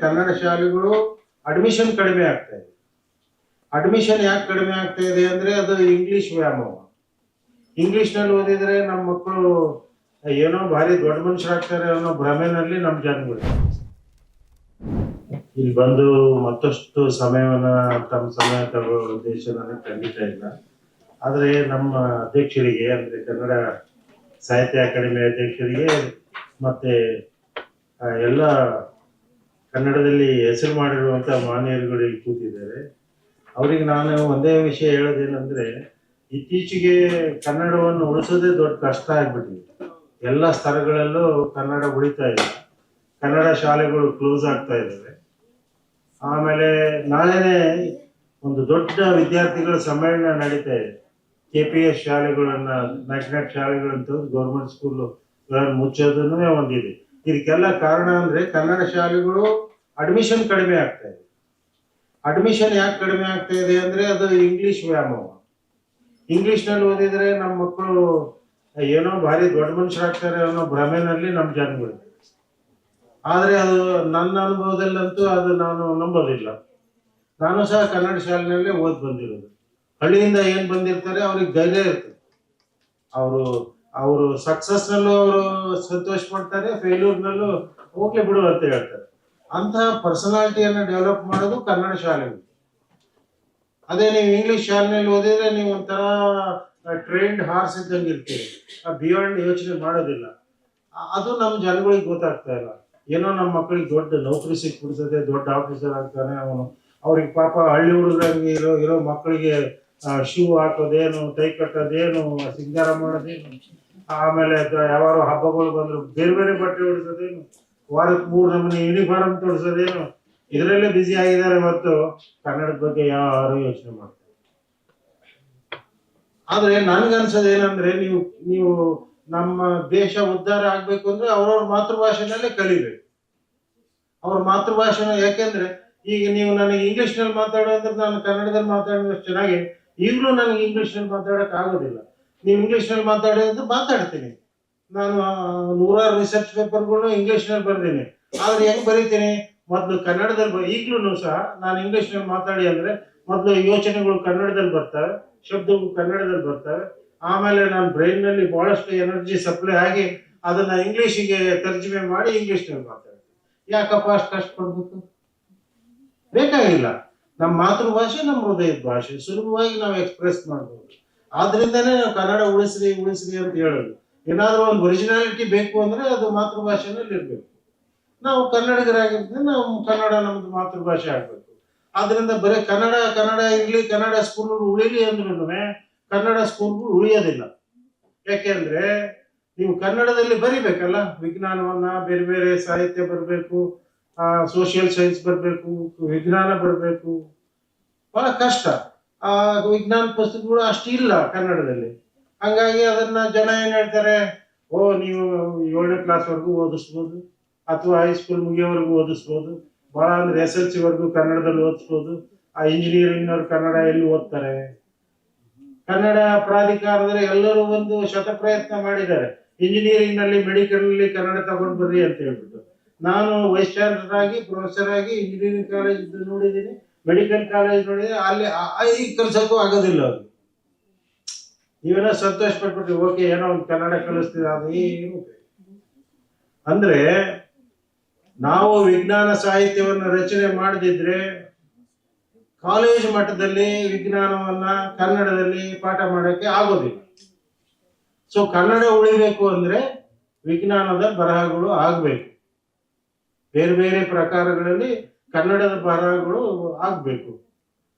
ಕನ್ನಡ ಶಾಲೆಗಳು ಅಡ್ಮಿಷನ್ ಕಡಿಮೆ ಆಗ್ತಾ ಇದೆ. ಅಡ್ಮಿಷನ್ ಯಾಕೆ ಕಡಿಮೆ ಆಗ್ತಾ ಇದೆ ಅಂದ್ರೆ ಅದು ಇಂಗ್ಲಿಷ್ ವ್ಯಾಮೋಹ. ಇಂಗ್ಲಿಷ್ನಲ್ಲಿ ಓದಿದ್ರೆ ನಮ್ಮ ಮಕ್ಕಳು ಏನೋ ಭಾರಿ ದೊಡ್ಡ ಮನುಷ್ಯರಾಗ್ತಾರೆ ಅನ್ನೋ ಭ್ರಮೆನಲ್ಲಿ ನಮ್ಮ ಜನಗಳು ಇಲ್ಲಿ ಬಂದು ಮತ್ತಷ್ಟು ಸಮಯವನ್ನ ತಮ್ಮ ಸಮಯ ತಗೊಳ್ಳೋ ಉದ್ದೇಶ ನನಗೆ ಖಂಡಿತ ಇಲ್ಲ. ಆದರೆ ನಮ್ಮ ಅಧ್ಯಕ್ಷರಿಗೆ ಅಂದ್ರೆ ಕನ್ನಡ ಸಾಹಿತ್ಯ ಅಕಾಡೆಮಿ ಅಧ್ಯಕ್ಷರಿಗೆ ಮತ್ತೆ ಎಲ್ಲ ಕನ್ನಡದಲ್ಲಿ ಹೆಸರು ಮಾಡಿರುವಂತಹ ಮಾನ್ಯರುಗಳು ಇಲ್ಲಿ ಕೂತಿದ್ದಾರೆ. ಅವರಿಗೆ ನಾನು ಒಂದೇ ವಿಷಯ ಹೇಳೋದೇನೆಂದ್ರೆ, ಇತ್ತೀಚೆಗೆ ಕನ್ನಡವನ್ನು ಉಳಿಸೋದೇ ದೊಡ್ಡ ಕಷ್ಟ ಆಗ್ಬಿಟ್ಟಿದೆ. ಎಲ್ಲ ಸ್ತರಗಳಲ್ಲೂ ಕನ್ನಡ ಉಳಿತಾ ಇಲ್ಲ. ಕನ್ನಡ ಶಾಲೆಗಳು ಕ್ಲೋಸ್ ಆಗ್ತಾ ಇದ್ದಾವೆ. ಆಮೇಲೆ ನಾಳೆನೆ ಒಂದು ದೊಡ್ಡ ವಿದ್ಯಾರ್ಥಿಗಳ ಸಮ್ಮೇಳನ ನಡೀತಾ ಇದೆ. KPS ಶಾಲೆಗಳನ್ನ ಮ್ಯಾಗ್ನೆಟ್ ಶಾಲೆಗಳಂತ ಗೌರ್ಮೆಂಟ್ ಸ್ಕೂಲ್ ಮುಚ್ಚೋದನ್ನೇ ಒಂದಿದೆ. ಇದಕ್ಕೆಲ್ಲ ಕಾರಣ ಅಂದ್ರೆ ಕನ್ನಡ ಶಾಲೆಗಳು ಅಡ್ಮಿಷನ್ ಕಡಿಮೆ ಆಗ್ತಾ ಇದೆ. ಅಡ್ಮಿಷನ್ ಯಾಕೆ ಕಡಿಮೆ ಆಗ್ತಾ ಇದೆ ಅಂದ್ರೆ ಅದು ಇಂಗ್ಲಿಷ್ ವ್ಯಾಮೋಹ. ಇಂಗ್ಲಿಷ್ನಲ್ಲಿ ಓದಿದ್ರೆ ನಮ್ಮ ಮಕ್ಕಳು ಏನೋ ಭಾರಿ ದೊಡ್ಡ ಮನುಷ್ಯರಾಗ್ತಾರೆ ಅನ್ನೋ ಭ್ರಮೆನಲ್ಲಿ ನಮ್ಮ ಜನಗಳು. ಆದ್ರೆ ಅದು ನನ್ನ ಅನುಭವದಲ್ಲಂತೂ ಅದು ನಾನು ನಂಬೋದಿಲ್ಲ. ನಾನು ಸಹ ಕನ್ನಡ ಶಾಲೆನಲ್ಲೇ ಓದ್ ಬಂದಿರೋದು. ಹಳ್ಳಿಯಿಂದ ಏನ್ ಬಂದಿರ್ತಾರೆ ಅವ್ರಿಗೆ ಧೈರ್ಯ ಇರ್ತದೆ. ಅವರು ಅವರು ಸಕ್ಸಸ್ನಲ್ಲೂ ಅವರು ಸಂತೋಷ ಪಡ್ತಾರೆ, ಫೇಲ್ಯೂರ್ನಲ್ಲೂ ಹೋಗ್ಲಿ ಬಿಡು ಅಂತ ಹೇಳ್ತಾರೆ. ಅಂತಹ ಪರ್ಸನಾಲಿಟಿಯನ್ನು ಡೆವಲಪ್ ಮಾಡೋದು ಕನ್ನಡ ಶಾಲೆಗಳು. ಅದೇ ನೀವು ಇಂಗ್ಲಿಷ್ ಶಾಲೆಯಲ್ಲಿ ಓದಿದ್ರೆ ನೀವು ಒಂಥರ ಟ್ರೈನ್ಡ್ ಹಾರ್ಸ್ ಇದ್ದಂಗೆ ಇರ್ತೀರಿ. ಬಿಯಾಂಡ್ ಯೋಚನೆ ಮಾಡೋದಿಲ್ಲ. ಅದು ನಮ್ಮ ಜನಗಳಿಗೆ ಗೊತ್ತಾಗ್ತಾ ಇಲ್ಲ. ಏನೋ ನಮ್ಮ ಮಕ್ಕಳಿಗೆ ದೊಡ್ಡ ನೌಕರಿ ಸಿಕ್ಬಿಡ್ತದೆ, ದೊಡ್ಡ ಆಫೀಸರ್ ಆಗ್ತಾನೆ ಅವನು. ಅವ್ರಿಗೆ ಪಾಪ ಹಳ್ಳಿ ಹುಡುಗರಂಗೆ ಇರೋ ಮಕ್ಕಳಿಗೆ ಶೂ ಹಾಕೋದೇನು, ಟೈ ಕಟ್ಟೋದೇನು, ಸಿಂಗಾರ ಮಾಡೋದೇನು, ಆಮೇಲೆ ಯಾವಾರು ಹಬ್ಬಗಳು ಬಂದ್ರು ಬೇರೆ ಬೇರೆ ಬಟ್ಟೆ ಹೊಡಿಸೋದೇನು, ವಾರಕ್ಕೆ 3 ನಮೂನಿ ಯೂನಿಫಾರ್ಮ್ ತೊಡಿಸೋದೇನು, ಇದರಲ್ಲೇ ಬ್ಯುಸಿ ಆಗಿದ್ದಾರೆ ಹೊರತು ಕನ್ನಡದ ಬಗ್ಗೆ ಯಾರು ಯೋಚನೆ ಮಾಡ್ತಾರೆ. ಆದ್ರೆ ನನ್ಗನ್ಸೋದು ಏನಂದ್ರೆ ನೀವು ನಮ್ಮ ದೇಶ ಉದ್ಧಾರ ಆಗ್ಬೇಕು ಅಂದ್ರೆ ಅವ್ರವ್ರ ಮಾತೃಭಾಷೆನಲ್ಲೇ ಕಲಿಬೇಕು. ಅವ್ರ ಮಾತೃಭಾಷೆನ, ಯಾಕೆಂದ್ರೆ ಈಗ ನೀವು ನನಗೆ ಇಂಗ್ಲಿಷ್ನಲ್ಲಿ ಮಾತಾಡೋ ಅಂದ್ರೆ ನಾನು ಕನ್ನಡದಲ್ಲಿ ಮಾತಾಡೋದಷ್ಟು ಚೆನ್ನಾಗಿ ಈಗಲೂ ನನಗೆ ಇಂಗ್ಲಿಷ್ನಲ್ಲಿ ಮಾತಾಡಕ್ ಆಗೋದಿಲ್ಲ. ನೀವು ಇಂಗ್ಲಿಷ್ನಲ್ಲಿ ಮಾತಾಡೋದಂದ್ರೆ ಮಾತಾಡ್ತೀನಿ. ನಾನು 100 ರಿಸರ್ಚ್ ಪೇಪರ್ಗಳು ಇಂಗ್ಲಿಷ್ನಲ್ಲಿ ಬರ್ತೀನಿ. ಆದ್ರೆ ಹೆಂಗ್ ಬರೀತೀನಿ, ಮೊದಲು ಕನ್ನಡದಲ್ಲಿ ಈಗಲೂ ಸಹ ನಾನು ಇಂಗ್ಲಿಷ್ನಲ್ಲಿ ಮಾತಾಡಿ ಅಂದ್ರೆ ಮೊದಲು ಯೋಚನೆಗಳು ಕನ್ನಡದಲ್ಲಿ ಬರ್ತವೆ, ಶಬ್ದಗಳು ಕನ್ನಡದಲ್ಲಿ ಬರ್ತವೆ. ಆಮೇಲೆ ನಾನು ಬ್ರೈನ್ ನಲ್ಲಿ ಬಹಳಷ್ಟು ಎನರ್ಜಿ ಸಪ್ಲೈ ಆಗಿ ಅದನ್ನ ಇಂಗ್ಲಿಷಿಗೆ ತರ್ಜುಮೆ ಮಾಡಿ ಇಂಗ್ಲಿಷ್ನಲ್ಲಿ ಮಾತಾಡ್ತೀನಿ. ಯಾಕಪ್ಪ ಅಷ್ಟು ಕಷ್ಟಪಡ್ಬೇಕು? ಬೇಕಾಗಿಲ್ಲ. ನಮ್ಮ ಮಾತೃಭಾಷೆ ನಮ್ಮ ಹೃದಯದ ಭಾಷೆ, ಸುಲಭವಾಗಿ ನಾವು ಎಕ್ಸ್ಪ್ರೆಸ್ ಮಾಡ್ಬೋದು. ಆದ್ರಿಂದನೇ ನಾವು ಕನ್ನಡ ಉಳಿಸ್ರಿ ಅಂತ ಹೇಳೋದು. ಏನಾದ್ರೂ ಒಂದು ಒರಿಜಿನಾಲಿಟಿ ಬೇಕು ಅಂದ್ರೆ ಅದು ಮಾತೃಭಾಷೆನಲ್ಲಿ ಇರ್ಬೇಕು. ನಾವು ಕನ್ನಡಿಗರಾಗಿದ್ರೆ ನಾವು ಕನ್ನಡ ನಮ್ದು ಮಾತೃಭಾಷೆ ಆಗ್ಬೇಕು. ಆದ್ರಿಂದ ಬರೀ ಕನ್ನಡ ಇರ್ಲಿ, ಕನ್ನಡ ಸ್ಕೂಲ್ಗಳು ಉಳಿಲಿ ಅಂದ್ರೂ ಕನ್ನಡ ಸ್ಕೂಲ್ಗಳು ಉಳಿಯೋದಿಲ್ಲ. ಯಾಕೆಂದ್ರೆ ನೀವು ಕನ್ನಡದಲ್ಲಿ ಬರಿಬೇಕಲ್ಲ, ವಿಜ್ಞಾನವನ್ನ, ಬೇರೆ ಬೇರೆ ಸಾಹಿತ್ಯ ಬರಬೇಕು, ಸೋಷಿಯಲ್ ಸೈನ್ಸ್ ಬರಬೇಕು, ವಿಜ್ಞಾನ ಬರಬೇಕು. ಬಹಳ ಕಷ್ಟ. ಆ ವಿಜ್ಞಾನ ಪುಸ್ತಕಗಳು ಅಷ್ಟು ಇಲ್ಲ ಕನ್ನಡದಲ್ಲಿ. ಹಂಗಾಗಿ ಅದನ್ನ ಜನ ಏನ್ ಹೇಳ್ತಾರೆ, ಓ ನೀವು 7ನೇ ಕ್ಲಾಸ್ ವರೆಗೂ ಓದಿಸ್ಬೋದು, ಅಥವಾ ಹೈಸ್ಕೂಲ್ ಮುಗಿಯೋವರೆಗೂ ಓದಿಸ್ಬೋದು, ಬಹಳ ಅಂದ್ರೆ SSLC ವರೆಗೂ ಕನ್ನಡದಲ್ಲಿ ಓದಿಸ್ಬೋದು. ಆ ಇಂಜಿನಿಯರಿಂಗ್ನವ್ರು ಕನ್ನಡ ಎಲ್ಲಿ ಓದ್ತಾರೆ? ಕನ್ನಡ ಪ್ರಾಧಿಕಾರದಲ್ಲಿ ಎಲ್ಲರೂ ಒಂದು ಶತಪ್ರಯತ್ನ ಮಾಡಿದ್ದಾರೆ. ಇಂಜಿನಿಯರಿಂಗ್ ನಲ್ಲಿ, ಮೆಡಿಕಲ್ ನಲ್ಲಿ ಕನ್ನಡ ತಗೊಂಡು ಬರ್ರಿ ಅಂತ ಹೇಳ್ಬಿಟ್ಟು. ನಾನು ವೈಸ್ ಚಾನ್ಸಲರ್ ಆಗಿ, ಪ್ರೊಫೆಸರ್ ಆಗಿ ಇಂಜಿನಿಯರಿಂಗ್ ಕಾಲೇಜ್ ನೋಡಿದ್ದೀನಿ, ಮೆಡಿಕಲ್ ಕಾಲೇಜ್ ನೋಡಿದ್ದೀನಿ. ಅಲ್ಲಿ ಈಗ ಕಲ್ಸಕ್ಕೂ ಆಗೋದಿಲ್ಲ ಅವ್ರು. ನೀವೇನೋ ಸಂತೋಷ ಪಟ್ಬಿಟ್ರಿ, ಓಕೆ ಏನೋ ಒಂದು ಕನ್ನಡ ಕಲಿಸ್ತೀರ, ಅದು ಏನು ಅಂದ್ರೆ ನಾವು ವಿಜ್ಞಾನ ಸಾಹಿತ್ಯವನ್ನು ರಚನೆ ಮಾಡದಿದ್ರೆ ಕಾಲೇಜ್ ಮಟ್ಟದಲ್ಲಿ ವಿಜ್ಞಾನವನ್ನ ಕನ್ನಡದಲ್ಲಿ ಪಾಠ ಮಾಡಕ್ಕೆ ಆಗೋದಿಲ್ಲ. ಸೊ ಕನ್ನಡ ಉಳಿಬೇಕು ಅಂದ್ರೆ ವಿಜ್ಞಾನದ ಬರಹಗಳು ಆಗ್ಬೇಕು. ಬೇರೆ ಬೇರೆ ಪ್ರಕಾರಗಳಲ್ಲಿ ಕನ್ನಡದ ಬರಹಗಳು ಆಗ್ಬೇಕು.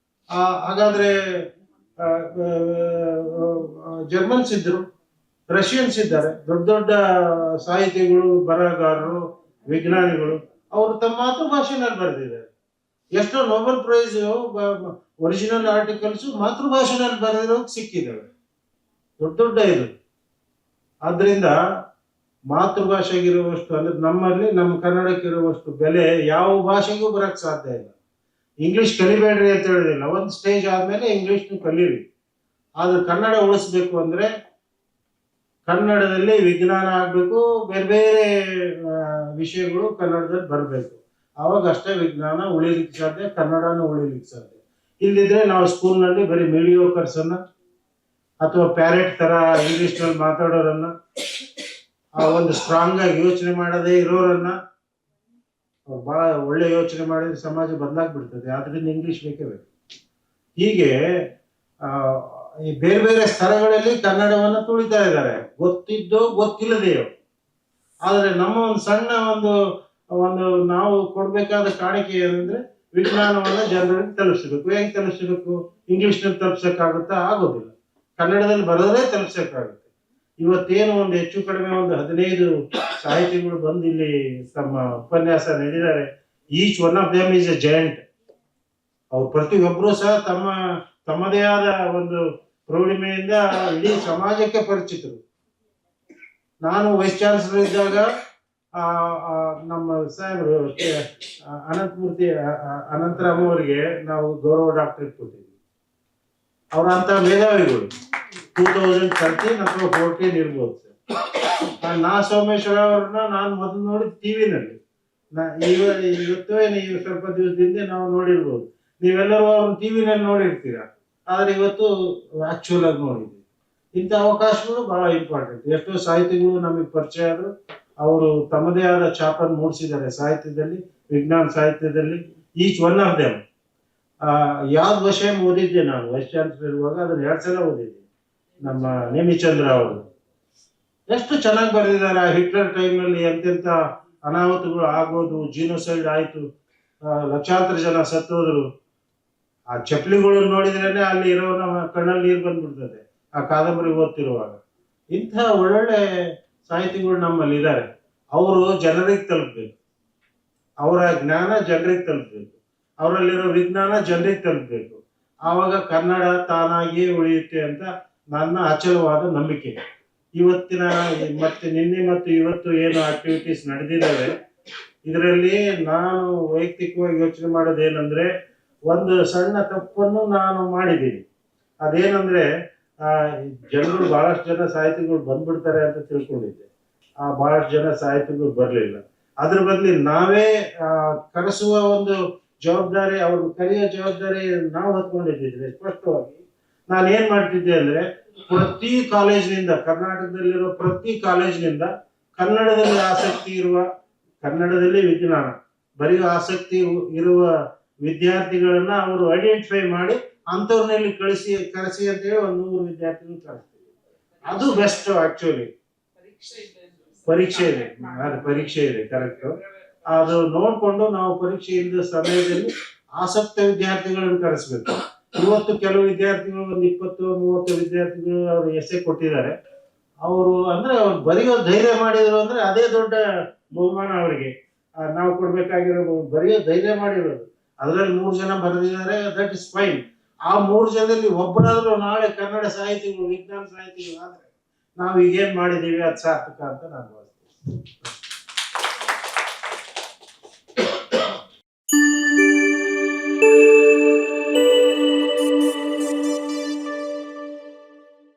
ಹಾಗಾದ್ರೆ ಜರ್ಮನ್ಸ್ ಇದ್ರು, ರಷ್ಯನ್ಸ್ ಇದ್ದಾರೆ, ದೊಡ್ಡ ದೊಡ್ಡ ಸಾಹಿತಿಗಳು, ಬರಹಗಾರರು, ವಿಜ್ಞಾನಿಗಳು. ಅವರು ತಮ್ಮ ಮಾತೃಭಾಷೆನಲ್ಲಿ ಬರೆದಿದ್ದಾರೆ. ಎಷ್ಟೋ ನೊಬೆಲ್ ಪ್ರೈಸ್ ಒರಿಜಿನಲ್ ಆರ್ಟಿಕಲ್ಸ್ ಮಾತೃಭಾಷೆನಲ್ಲಿ ಬರೆದಿರೋದು ಸಿಕ್ಕಿದ್ದಾವೆ, ದೊಡ್ಡ ದೊಡ್ಡ ಇದು. ಆದ್ರಿಂದ ಮಾತೃಭಾಷೆಗಿರುವಷ್ಟು ಅಂದ್ರೆ ನಮ್ಮಲ್ಲಿ, ನಮ್ಮ ಕನ್ನಡಕ್ಕಿರುವಷ್ಟು ಬೆಲೆ ಯಾವ ಭಾಷೆಗೂ ಬರಕ್ ಸಾಧ್ಯ ಇಲ್ಲ. ಇಂಗ್ಲಿಷ್ ಕಲಿಬೇಡ್ರಿ ಅಂತ ಹೇಳೋದಿಲ್ಲ, ಒಂದು ಸ್ಟೇಜ್ ಆದ್ಮೇಲೆ ಇಂಗ್ಲಿಷ್ನು ಕಲೀರಿ. ಆದ್ರೆ ಕನ್ನಡ ಉಳಿಸ್ಬೇಕು ಅಂದ್ರೆ ಕನ್ನಡದಲ್ಲಿ ವಿಜ್ಞಾನ ಆಗ್ಬೇಕು, ಬೇರೆ ಬೇರೆ ವಿಷಯಗಳು ಕನ್ನಡದಲ್ಲಿ ಬರಬೇಕು. ಅವಾಗ ಅಷ್ಟೇ ವಿಜ್ಞಾನ ಉಳಿಲಿಕ್ಕೆ ಸಾಧ್ಯ, ಕನ್ನಡನೂ ಉಳಿಲಿಕ್ಕೆ ಸಾಧ್ಯ. ಇಲ್ಲಿದ್ರೆ ನಾವು ಸ್ಕೂಲ್ನಲ್ಲಿ ಬರೀ ಮೀಡಿಯೋಕರ್ಸ್ ಅನ್ನ ಅಥವಾ ಪ್ಯಾರೆಟ್ ತರ ಇಂಗ್ಲಿಷ್ ನಲ್ಲಿ ಮಾತಾಡೋರನ್ನ, ಆ ಒಂದು ಸ್ಟ್ರಾಂಗ್ ಆಗಿ ಯೋಚನೆ ಮಾಡದೇ ಇರೋರನ್ನ, ಬಹಳ ಒಳ್ಳೆ ಯೋಚನೆ ಮಾಡಿದ್ರೆ ಸಮಾಜ ಬದಲಾಗ್ಬಿಡ್ತದೆ. ಆದ್ರಿಂದ ಇಂಗ್ಲಿಷ್ ಬೇಕೇ ಬೇಕು. ಹೀಗೆ ಈ ಬೇರೆ ಬೇರೆ ಸ್ಥಳಗಳಲ್ಲಿ ಕನ್ನಡವನ್ನ ತುಳಿತಾ ಇದ್ದಾರೆ, ಗೊತ್ತಿದ್ದೋ ಗೊತ್ತಿಲ್ಲದೆಯೋ. ಆದ್ರೆ ನಮ್ಮ ಒಂದು ಸಣ್ಣ ಒಂದು ಒಂದು ನಾವು ಕೊಡ್ಬೇಕಾದ ಕಾಣಿಕೆ ಏನಂದ್ರೆ ವಿಜ್ಞಾನವನ್ನ ಜನರಿಗೆ ತಲುಪಿಸಬೇಕು. ಹೆಂಗ್ ತಲುಪಿಸಬೇಕು? ಇಂಗ್ಲಿಷ್ ನಲ್ಲಿ ತಲುಪಿಸಕ್ಕಾಗುತ್ತಾ? ಆಗೋದಿಲ್ಲ. ಕನ್ನಡದಲ್ಲಿ ಬರೋದೇ ತಲುಪಿಸಕ್ಕಾಗುತ್ತೆ. ಇವತ್ತೇನು ಒಂದು ಹೆಚ್ಚು ಕಡಿಮೆ ಒಂದು 15 ಸಾಹಿತಿಗಳು ಬಂದು ಇಲ್ಲಿ ತಮ್ಮ ಉಪನ್ಯಾಸ ನೀಡಿದ್ದಾರೆ. Each one of them is A giant. ಅವ್ರು ಪ್ರತಿಯೊಬ್ಬರು ಸಹ ತಮ್ಮದೇ ಆದ ಒಂದು ಪ್ರೌಢಿಮೆಯಿಂದ ಇಡೀ ಸಮಾಜಕ್ಕೆ ಪರಿಚಿತರು. ನಾನು ವೈಸ್ ಚಾನ್ಸಲರ್ ಇದ್ದಾಗ ನಮ್ಮ ಸಾಹೇಬರು ಅನಂತರಾಮ್ ಅವರಿಗೆ ನಾವು ಗೌರವ ಡಾಕ್ಟರೇಟ್ ಕೊಟ್ಟಿದ್ವಿ. ಅವರಂತ ಮೇಧಾವಿಗಳು 2013 ಅಥವಾ 14 ಇರ್ಬೋದು ಸರ್. ನಾ ಸೋಮೇಶ್ವರ ಅವ್ರನ್ನ ನಾನು ಮೊದಲು ನೋಡಿದ್ ಟಿವಿನಲ್ಲಿ. ಇವತ್ತು ನೀವು ಸ್ವಲ್ಪ ದಿವಸದಿಂದ ನಾವು ನೋಡಿರ್ಬೋದು. ನೀವೆಲ್ಲರೂ ಅವ್ರನ್ನ ಟಿವಿನಲ್ಲಿ ನೋಡಿರ್ತೀರಾ, ಆದ್ರೆ ಇವತ್ತು ಆಕ್ಚುಯಲ್ ಆಗಿ ನೋಡಿದ್ವಿ. ಇಂಥ ಅವಕಾಶಗಳು ಬಹಳ ಇಂಪಾರ್ಟೆಂಟ್. ಎಷ್ಟೋ ಸಾಹಿತಿಗಳು ನಮಗೆ ಪರಿಚಯ ಆದ್ರು, ಅವರು ತಮ್ಮದೇ ಆದ ಛಾಪನ್ನು ಮೂಡಿಸಿದ್ದಾರೆ ಸಾಹಿತ್ಯದಲ್ಲಿ, ವಿಜ್ಞಾನ ಸಾಹಿತ್ಯದಲ್ಲಿ. Each one of them. ಯಾವ್ದು ವಿಷಯ ಓದಿದ್ದೆ ನಾನು ವೈಸ್ ಚಾನ್ಸಲರ್ ಇರುವಾಗ, ಅದನ್ನ 2 ಸಲ ಓದಿದ್ದೆ. ನಮ್ಮ ನೇಮಿಚಂದ್ರ ಅವರು ಎಷ್ಟು ಚೆನ್ನಾಗಿ ಬರೆದಿದ್ದಾರೆ. ಹಿಟ್ಲರ್ ಟೈಮ್ನಲ್ಲಿ ಎಂತೆಂತ ಅನಾಹುತಗಳು ಆಗೋದು, ಜೀನೋಸೈಡ್ ಆಯ್ತು, ಲಕ್ಷಾಂತರ ಜನ ಸತ್ತೋದ್ರು. ಆ ಚಪ್ಪಲಿಗಳು ನೋಡಿದ್ರೇನೆ ಅಲ್ಲಿ ಇರೋ ನಮ್ಮ ಕಣ್ಣಲ್ಲಿ ನೀರು ಬಂದ್ಬಿಡ್ತದೆ ಆ ಕಾದಂಬರಿ ಓದ್ತಿರುವಾಗ. ಇಂಥ ಒಳ್ಳೊಳ್ಳೆ ಸಾಹಿತಿಗಳು ನಮ್ಮಲ್ಲಿ ಇದ್ದಾರೆ. ಅವರು ಜನರಿಗೆ ತಲುಪಬೇಕು, ಅವರ ಜ್ಞಾನ ಜನರಿಗೆ ತಲುಪಬೇಕು, ಅವರಲ್ಲಿರೋ ವಿಜ್ಞಾನ ಜನರಿಗೆ ತಲುಪಬೇಕು. ಆವಾಗ ಕನ್ನಡ ತಾನಾಗಿಯೇ ಉಳಿಯುತ್ತೆ ಅಂತ ನನ್ನ ಅಚಲವಾದ ನಂಬಿಕೆ. ಇವತ್ತಿನ ಮತ್ತೆ ನಿನ್ನೆ ಮತ್ತು ಇವತ್ತು ಏನು ಆಕ್ಟಿವಿಟೀಸ್ ನಡೆದಿದ್ದಾವೆ, ಇದರಲ್ಲಿ ನಾನು ವೈಯಕ್ತಿಕವಾಗಿ ಯೋಚನೆ ಮಾಡೋದೇನಂದ್ರೆ, ಒಂದು ಸಣ್ಣ ತಪ್ಪನ್ನು ನಾನು ಮಾಡಿದ್ದೀನಿ. ಅದೇನಂದ್ರೆ, ಜನಗಳು ಬಹಳಷ್ಟು ಜನ ಸಾಹಿತಿಗಳು ಬಂದ್ಬಿಡ್ತಾರೆ ಅಂತ ತಿಳ್ಕೊಂಡಿದ್ದೆ. ಬಹಳಷ್ಟು ಜನ ಸಾಹಿತಿಗಳು ಬರಲಿಲ್ಲ. ಅದ್ರ ಬದಲಿ ನಾವೇ ಕರೆಸುವ ಒಂದು ಜವಾಬ್ದಾರಿ, ಅವ್ರನ್ನ ಕರೆಯೋ ಜವಾಬ್ದಾರಿ ನಾವು ಹೊತ್ಕೊಂಡಿದ್ದಿದ್ರೆ ಸ್ಪಷ್ಟವಾಗಿ ನಾನು ಏನ್ ಮಾಡ್ತಿದ್ದೆ ಅಂದ್ರೆ, ಪ್ರತಿ ಕಾಲೇಜಿನಿಂದ, ಕರ್ನಾಟಕದಲ್ಲಿರೋ ಪ್ರತಿ ಕಾಲೇಜಿನಿಂದ ಕನ್ನಡದಲ್ಲಿ ಆಸಕ್ತಿ ಇರುವ, ಕನ್ನಡದಲ್ಲಿ ವಿಜ್ಞಾನ ಬರೆಯುವ ಆಸಕ್ತಿ ಇರುವ ವಿದ್ಯಾರ್ಥಿಗಳನ್ನ ಅವರು ಐಡೆಂಟಿಫೈ ಮಾಡಿ ಅಂತವ್ರನ್ನಲ್ಲಿ ಕರೆಸಿ ಅಂತೇಳಿ ಒಂದು 100 ವಿದ್ಯಾರ್ಥಿಗಳು ಕಳಿಸ್ತೀವಿ. ಅದು ಬೆಸ್ಟ್. ಆಕ್ಚುಲಿ ಪರೀಕ್ಷೆ ಇದೆ, ಅದು ಪರೀಕ್ಷೆ ಇದೆ, ಕರೆಕ್ಟ್. ಅದು ನೋಡ್ಕೊಂಡು ನಾವು ಪರೀಕ್ಷೆ ಇಲ್ಲದ ಸಮಯದಲ್ಲಿ ಆಸಕ್ತ ವಿದ್ಯಾರ್ಥಿಗಳನ್ನು ಕರೆಸ್ಬೇಕು. ಇವತ್ತು ಕೆಲವು ವಿದ್ಯಾರ್ಥಿಗಳು ಒಂದು 20-30 ವಿದ್ಯಾರ್ಥಿಗಳು ಅವರು ಎಸೆ ಕೊಟ್ಟಿದ್ದಾರೆ. ಅವರು ಅಂದ್ರೆ ಅವ್ರು ಬರೆಯೋ ಧೈರ್ಯ ಮಾಡಿದ್ರು ಅಂದ್ರೆ ಅದೇ ದೊಡ್ಡ ಬಹುಮಾನ ಅವರಿಗೆ. ನಾವು ಕೊಡ್ಬೇಕಾಗಿರೋ ಬರೆಯೋ ಧೈರ್ಯ ಮಾಡಿರೋದು. ಅದರಲ್ಲಿ 3 ಜನ ಬರೆದಿದ್ದಾರೆ, ದಟ್ ಇಸ್ ಫೈನ್. ಆ 3 ಜನದಲ್ಲಿ ಒಬ್ಬರಾದ್ರೂ ನಾಳೆ ಕನ್ನಡ ಸಾಹಿತಿಗಳು, ವಿಜ್ಞಾನ ಸಾಹಿತಿಗಳು ಆದ್ರೆ ನಾವು ಈಗೇನ್ ಮಾಡಿದೀವಿ ಅದು ಸಾರ್ಥಕ ಅಂತ ನಾನು ಭಾವಿಸ್ತೀನಿ.